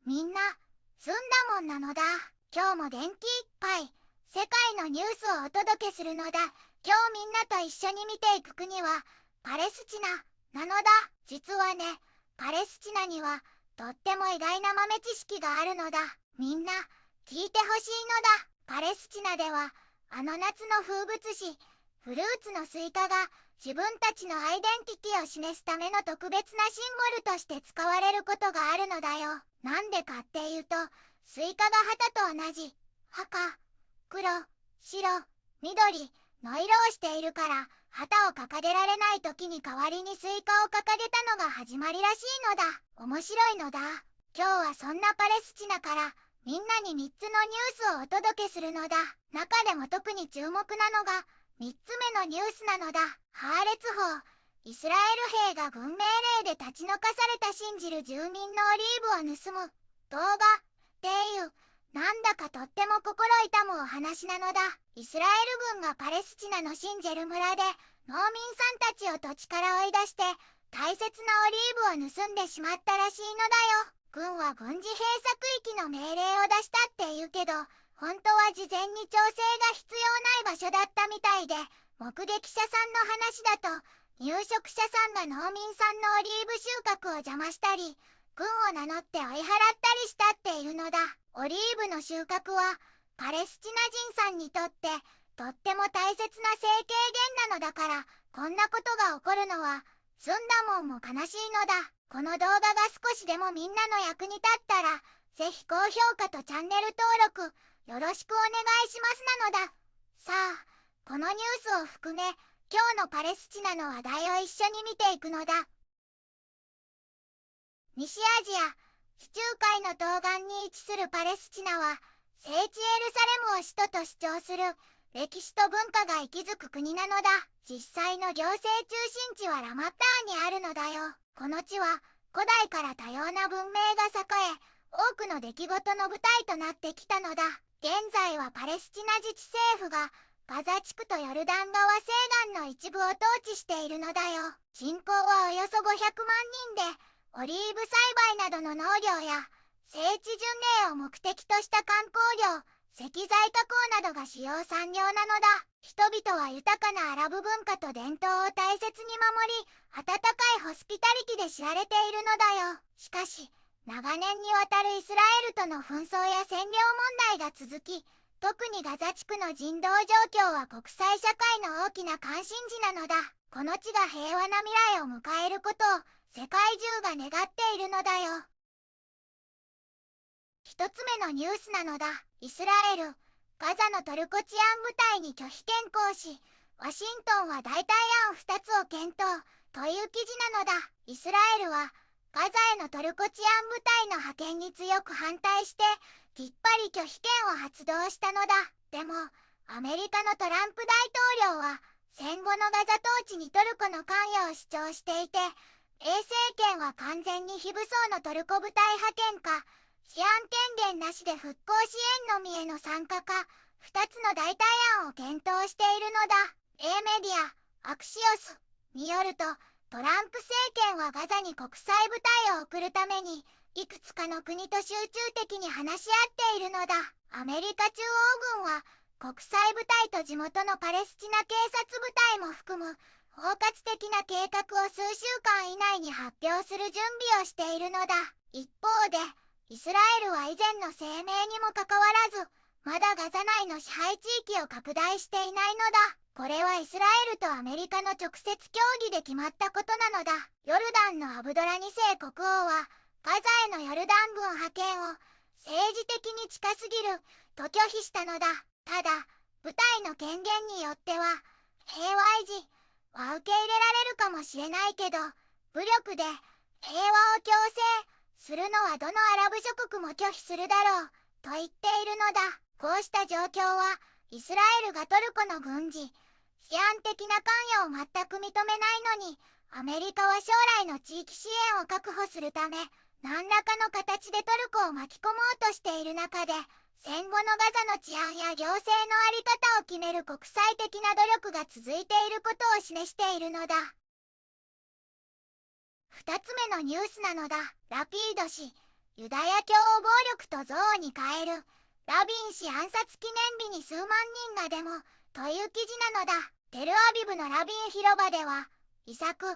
みんな、澄んだもんなのだ。今日も元気いっぱい、世界のニュースをお届けするのだ。今日みんなと一緒に見ていく国は、パレスチナ、なのだ。実はね、パレスチナには、とっても意外な豆知識があるのだ。みんな、聞いてほしいのだ。パレスチナでは、あの夏の風物詩、フルーツのスイカが、自分たちのアイデンティティを示すための特別なシンボルとして使われることがあるのだよ。なんでかっていうと、スイカが旗と同じ赤、黒、白、緑の色をしているから、旗を掲げられない時に代わりにスイカを掲げたのが始まりらしいのだ。面白いのだ。今日はそんなパレスチナからみんなに3つのニュースをお届けするのだ。中でも特に注目なのが3つ目のニュースなのだ。ハーレツ法、イスラエル兵が軍命令で立ち退かされた信じる住民のオリーブを盗む動画っていう、なんだかとっても心痛むお話なのだ。イスラエル軍がパレスチナのシンジェル村で農民さんたちを土地から追い出して大切なオリーブを盗んでしまったらしいのだよ。軍は軍事閉鎖区域の命令を出したって言うけど、本当は事前に調整が必要ない場所だったみたいで、目撃者さんの話だと入植者さんが農民さんのオリーブ収穫を邪魔したり、軍を名乗って追い払ったりしたっていうのだ。オリーブの収穫はパレスチナ人さんにとってとっても大切な生計源なのだから、こんなことが起こるのは澄んだもんも悲しいのだ。この動画が少しでもみんなの役に立ったら、ぜひ高評価とチャンネル登録よろしくお願いしますなのだ。さあ、このニュースを含め今日のパレスチナの話題を一緒に見ていくのだ。西アジア、地中海の東岸に位置するパレスチナは、聖地エルサレムを首都と主張する歴史と文化が息づく国なのだ。実際の行政中心地はラマッターにあるのだよ。この地は古代から多様な文明が栄え、多くの出来事の舞台となってきたのだ。現在はパレスチナ自治政府がガザ地区とヨルダン川西岸の一部を統治しているのだよ。人口はおよそ500万人で、オリーブ栽培などの農業や聖地巡礼を目的とした観光業、石材加工などが主要産業なのだ。人々は豊かなアラブ文化と伝統を大切に守り、温かいホスピタリティで知られているのだよ。しかし、長年にわたるイスラエルとの紛争や占領問題が続き、特にガザ地区の人道状況は国際社会の大きな関心事なのだ。この地が平和な未来を迎えることを世界中が願っているのだよ。一つ目のニュースなのだ。イスラエル、ガザのトルコ治安部隊に拒否権行使、ワシントンは代替案2つを検討という記事なのだ。イスラエルはガザへのトルコ治安部隊の派遣に強く反対して、きっぱり拒否権を発動したのだ。でも、アメリカのトランプ大統領は、戦後のガザ統治にトルコの関与を主張していて、衛政権は完全に非武装のトルコ部隊派遣か、治安権限なしで復興支援のみへの参加か、2つの代替案を検討しているのだ。英メディア、アクシオスによると、トランプ政権はガザに国際部隊を送るために、いくつかの国と集中的に話し合っているのだ。アメリカ中央軍は、国際部隊と地元のパレスチナ警察部隊も含む、包括的な計画を数週間以内に発表する準備をしているのだ。一方で、イスラエルは以前の声明にもかかわらず、まだガザ内の支配地域を拡大していないのだ。これはイスラエルとアメリカの直接協議で決まったことなのだ。ヨルダンのアブドラ2世国王は、ガザへのヨルダン軍派遣を政治的に近すぎると拒否したのだ。ただ、部隊の権限によっては、平和維持は受け入れられるかもしれないけど、武力で平和を強制するのはどのアラブ諸国も拒否するだろうと言っているのだ。こうした状況は、イスラエルがトルコの軍事、治安的な関与を全く認めないのに、アメリカは将来の地域支援を確保するため、何らかの形でトルコを巻き込もうとしている中で、戦後のガザの治安や行政の在り方を決める国際的な努力が続いていることを示しているのだ。二つ目のニュースなのだ。ラピード氏、ユダヤ教を暴力と憎悪に変えるラビン氏暗殺記念日に数万人がデモという記事なのだ。テルアビブのラビン広場ではイサク・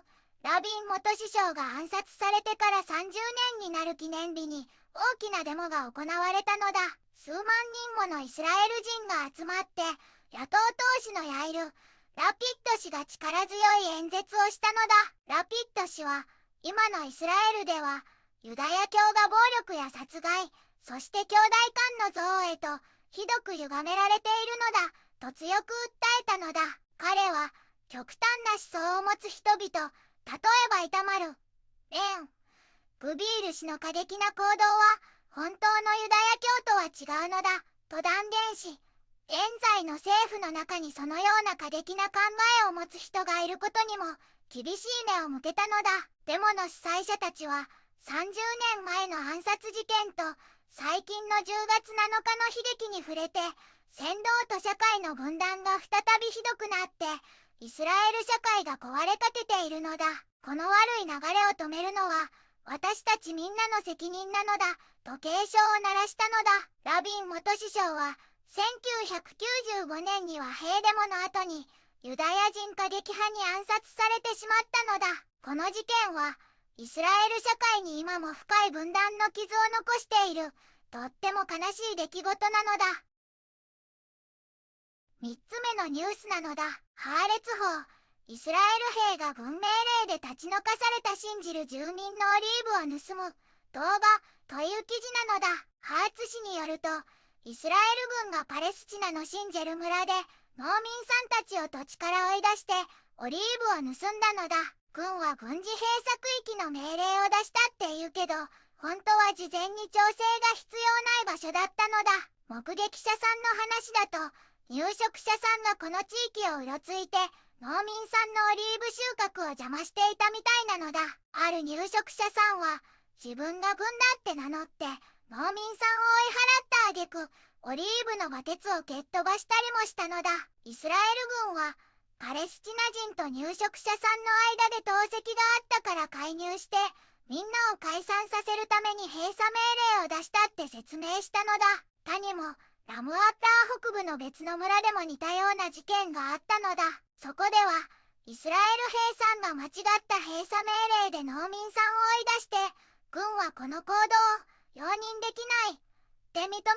ラビン元首相が暗殺されてから30年になる記念日に大きなデモが行われたのだ。数万人ものイスラエル人が集まって野党党首のヤイル・ラピッド氏が力強い演説をしたのだ。ラピッド氏は今のイスラエルではユダヤ教が暴力や殺害、そして兄弟間の憎悪へとひどく歪められているのだと強く訴えたのだ。彼は極端な思想を持つ人々、例えばイタマル・レン・グビール氏の過激な行動は本当のユダヤ教とは違うのだと断言し、現在の政府の中にそのような過激な考えを持つ人がいることにも厳しい目を向けたのだ。デモの主催者たちは30年前の暗殺事件と最近の10月7日の悲劇に触れて、扇動と社会の分断が再びひどくなってイスラエル社会が壊れかけているのだ。この悪い流れを止めるのは私たちみんなの責任なのだと警鐘を鳴らしたのだ。ラビン元首相は1995年には兵デモの後にユダヤ人過激派に暗殺されてしまったのだ。この事件はイスラエル社会に今も深い分断の傷を残しているとっても悲しい出来事なのだ。3つ目のニュースなのだ。ハーレツ法、イスラエル兵が軍命令で立ち退かされた信じる住民のオリーブを盗む動画という記事なのだ。ハーツ氏によると、イスラエル軍がパレスチナのシンジェル村で農民さんたちを土地から追い出してオリーブを盗んだのだ。軍は軍事閉鎖区域の命令を出したって言うけど、本当は事前に調整が必要ない場所だったのだ。目撃者さんの話だと、入植者さんがこの地域をうろついて農民さんのオリーブ収穫を邪魔していたみたいなのだ。ある入植者さんは自分が軍だって名乗って農民さんを追い払った挙句オリーブのバケツを蹴っ飛ばしたりもしたのだ。イスラエル軍はパレスチナ人と入植者さんの間で投石があったから介入してみんなを解散させるために閉鎖命令を出したって説明したのだ。他にもラムアッター北部の別の村でも似たような事件があったのだ。そこではイスラエル兵さんが間違った閉鎖命令で農民さんを追い出して軍はこの行動を容認できないって認めたの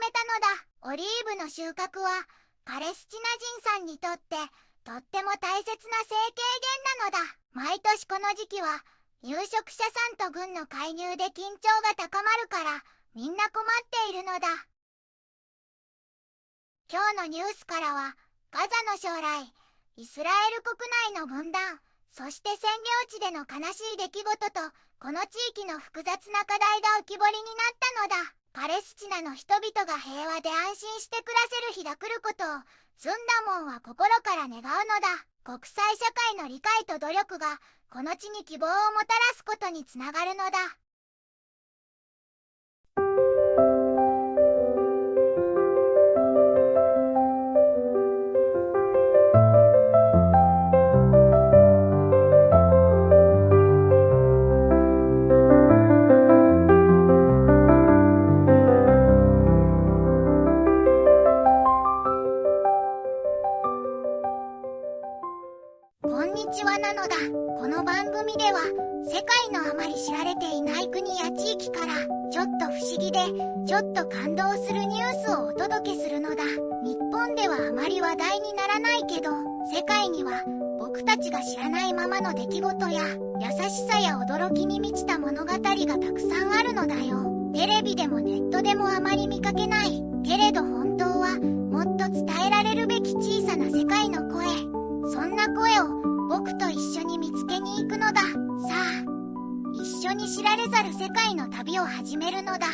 だ。オリーブの収穫はパレスチナ人さんにとってとっても大切な生計源なのだ。毎年この時期は入植者さんと軍の介入で緊張が高まるからみんな困っているのだ。今日のニュースからはガザの将来、イスラエル国内の分断、そして占領地での悲しい出来事とこの地域の複雑な課題が浮き彫りになったのだ。パレスチナの人々が平和で安心して暮らせる日が来ることをスンダモンは心から願うのだ。国際社会の理解と努力がこの地に希望をもたらすことにつながるのだ。こんにちはなのだ。この番組では世界のあまり知られていない国や地域からちょっと不思議でちょっと感動するニュースをお届けするのだ。日本ではあまり話題にならないけど、世界には僕たちが知らないままの出来事や優しさや驚きに満ちた物語がたくさんあるのだよ。テレビでもネットでもあまり見かけないけれど本当はもっと伝えられるべき小さな世界の声、そんな声を僕と一緒に見つけに行くのだ。さあ、一緒に知られざる世界の旅を始めるのだ。